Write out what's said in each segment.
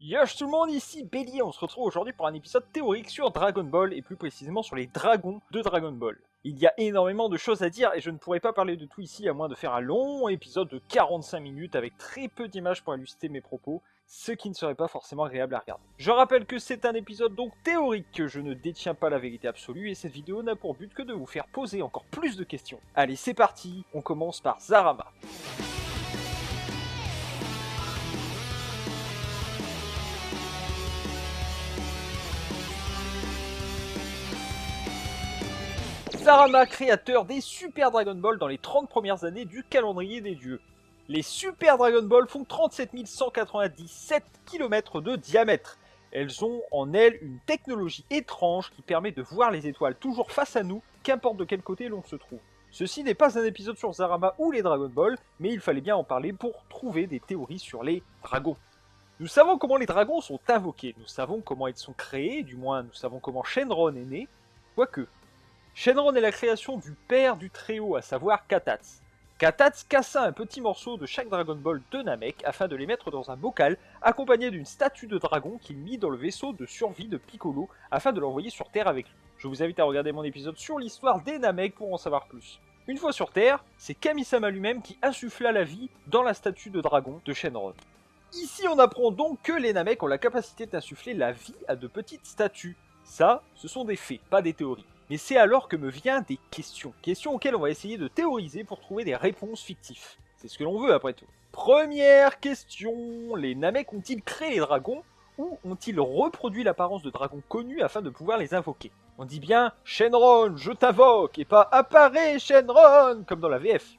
Yosh tout le monde, ici Bélier, on se retrouve aujourd'hui pour un épisode théorique sur Dragon Ball et plus précisément sur les dragons de Dragon Ball. Il y a énormément de choses à dire et je ne pourrais pas parler de tout ici à moins de faire un long épisode de 45 minutes avec très peu d'images pour illustrer mes propos, ce qui ne serait pas forcément agréable à regarder. Je rappelle que c'est un épisode donc théorique, que je ne détiens pas la vérité absolue et cette vidéo n'a pour but que de vous faire poser encore plus de questions. Allez c'est parti, on commence par Zarama. Zarama, créateur des Super Dragon Ball dans les 30 premières années du calendrier des dieux. Les Super Dragon Ball font 37 197 km de diamètre. Elles ont en elles une technologie étrange qui permet de voir les étoiles toujours face à nous, qu'importe de quel côté l'on se trouve. Ceci n'est pas un épisode sur Zarama ou les Dragon Ball, mais il fallait bien en parler pour trouver des théories sur les dragons. Nous savons comment les dragons sont invoqués, nous savons comment ils sont créés, du moins nous savons comment Shenron est né, quoique. Shenron est la création du père du Très-Haut, à savoir Katatz. Katatz cassa un petit morceau de chaque Dragon Ball de Namek afin de les mettre dans un bocal, accompagné d'une statue de dragon qu'il mit dans le vaisseau de survie de Piccolo afin de l'envoyer sur Terre avec lui. Je vous invite à regarder mon épisode sur l'histoire des Namek pour en savoir plus. Une fois sur Terre, c'est Kami-sama lui-même qui insuffla la vie dans la statue de dragon de Shenron. Ici on apprend donc que les Namek ont la capacité d'insuffler la vie à de petites statues. Ça, ce sont des faits, pas des théories. Mais c'est alors que me viennent des questions. Questions auxquelles on va essayer de théoriser pour trouver des réponses fictives. C'est ce que l'on veut après tout. Première question, les Namek ont-ils créé les dragons ou ont-ils reproduit l'apparence de dragons connus afin de pouvoir les invoquer? On dit bien Shenron, je t'invoque, et pas apparaît Shenron, comme dans la VF.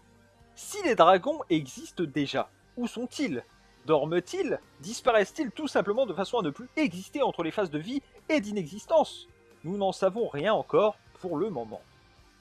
Si les dragons existent déjà, où sont-ils? Dorment-ils? Disparaissent-ils tout simplement de façon à ne plus exister entre les phases de vie et d'inexistence? Nous n'en savons rien encore pour le moment.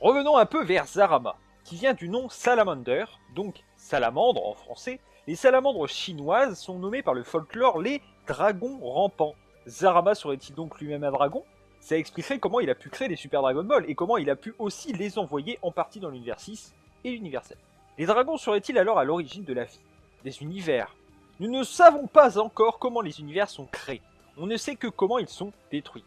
Revenons un peu vers Zarama, qui vient du nom Salamander, donc salamandre en français. Les salamandres chinoises sont nommées par le folklore les dragons rampants. Zarama serait-il donc lui-même un dragon? Ça expliquerait comment il a pu créer les Super Dragon Ball et comment il a pu aussi les envoyer en partie dans l'univers 6 et l'univers 7. Les dragons seraient-ils alors à l'origine de la vie, des univers? Nous ne savons pas encore comment les univers sont créés. On ne sait que comment ils sont détruits.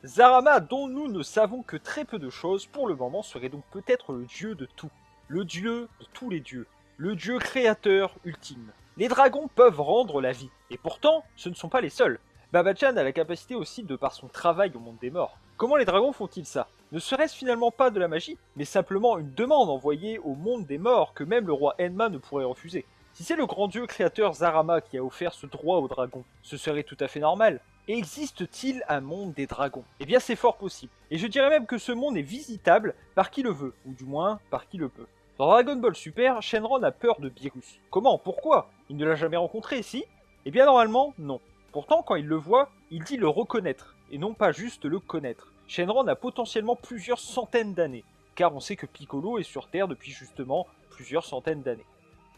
Zarama, dont nous ne savons que très peu de choses pour le moment, serait donc peut-être le dieu de tout. Le dieu de tous les dieux. Le dieu créateur ultime. Les dragons peuvent rendre la vie. Et pourtant, ce ne sont pas les seuls. Baba-chan a la capacité aussi de par son travail au monde des morts. Comment les dragons font-ils ça? Ne serait-ce finalement pas de la magie, mais simplement une demande envoyée au monde des morts que même le roi Enma ne pourrait refuser? Si c'est le grand dieu créateur Zarama qui a offert ce droit aux dragons, ce serait tout à fait normal. Existe-t-il un monde des dragons? Eh bien c'est fort possible. Et je dirais même que ce monde est visitable par qui le veut, ou du moins par qui le peut. Dans Dragon Ball Super, Shenron a peur de Beerus. Comment? Pourquoi? Il ne l'a jamais rencontré, si? Eh bien normalement, non. Pourtant, quand il le voit, il dit le reconnaître, et non pas juste le connaître. Shenron a potentiellement plusieurs centaines d'années, car on sait que Piccolo est sur Terre depuis justement plusieurs centaines d'années.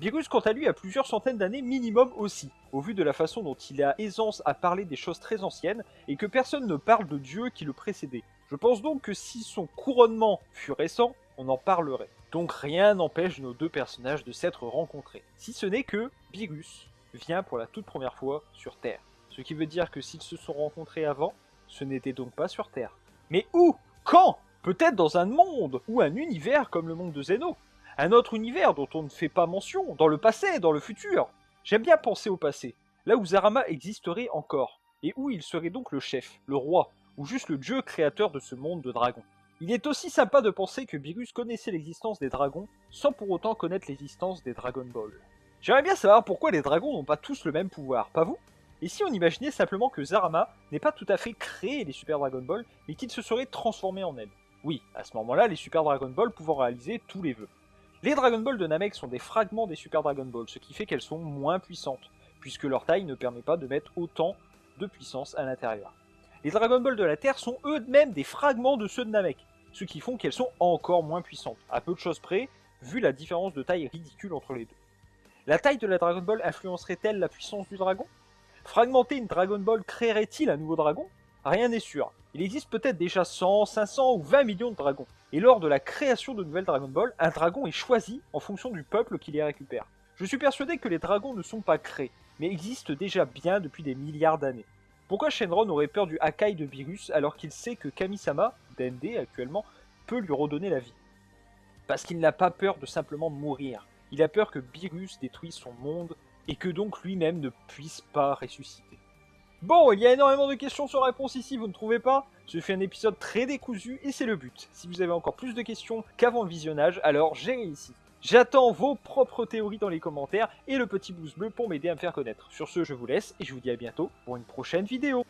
Beerus, quant à lui, a plusieurs centaines d'années minimum aussi, au vu de la façon dont il a aisance à parler des choses très anciennes, et que personne ne parle de Dieu qui le précédait. Je pense donc que si son couronnement fut récent, on en parlerait. Donc rien n'empêche nos deux personnages de s'être rencontrés. Si ce n'est que Beerus vient pour la toute première fois sur Terre. Ce qui veut dire que s'ils se sont rencontrés avant, ce n'était donc pas sur Terre. Mais où? Quand? Peut-être dans un monde ou un univers comme le monde de Zeno. Un autre univers dont on ne fait pas mention, dans le passé, dans le futur. J'aime bien penser au passé, là où Zarama existerait encore, et où il serait donc le chef, le roi, ou juste le dieu créateur de ce monde de dragons. Il est aussi sympa de penser que Beerus connaissait l'existence des dragons, sans pour autant connaître l'existence des Dragon Ball. J'aimerais bien savoir pourquoi les dragons n'ont pas tous le même pouvoir, pas vous? Et si on imaginait simplement que Zarama n'ait pas tout à fait créé les Super Dragon Ball, mais qu'il se serait transformé en elles? Oui, à ce moment-là, les Super Dragon Ball pouvant réaliser tous les vœux. Les Dragon Ball de Namek sont des fragments des Super Dragon Ball, ce qui fait qu'elles sont moins puissantes, puisque leur taille ne permet pas de mettre autant de puissance à l'intérieur. Les Dragon Ball de la Terre sont eux-mêmes des fragments de ceux de Namek, ce qui font qu'elles sont encore moins puissantes, à peu de choses près, vu la différence de taille ridicule entre les deux. La taille de la Dragon Ball influencerait-elle la puissance du dragon? Fragmenter une Dragon Ball créerait-il un nouveau dragon? Rien n'est sûr. Il existe peut-être déjà 100, 500 ou 20 millions de dragons. Et lors de la création de nouvelles Dragon Ball, un dragon est choisi en fonction du peuple qui les récupère. Je suis persuadé que les dragons ne sont pas créés, mais existe déjà bien depuis des milliards d'années. Pourquoi Shenron aurait peur du Hakai de Beerus alors qu'il sait que Kami-sama, Dende actuellement, peut lui redonner la vie? Parce qu'il n'a pas peur de simplement mourir. Il a peur que Beerus détruise son monde et que donc lui-même ne puisse pas ressusciter. Bon, il y a énormément de questions sans réponse ici, vous ne trouvez pas? Je fais un épisode très décousu et c'est le but. Si vous avez encore plus de questions qu'avant le visionnage, alors j'ai réussi. J'attends vos propres théories dans les commentaires et le petit pouce bleu pour m'aider à me faire connaître. Sur ce, je vous laisse et je vous dis à bientôt pour une prochaine vidéo.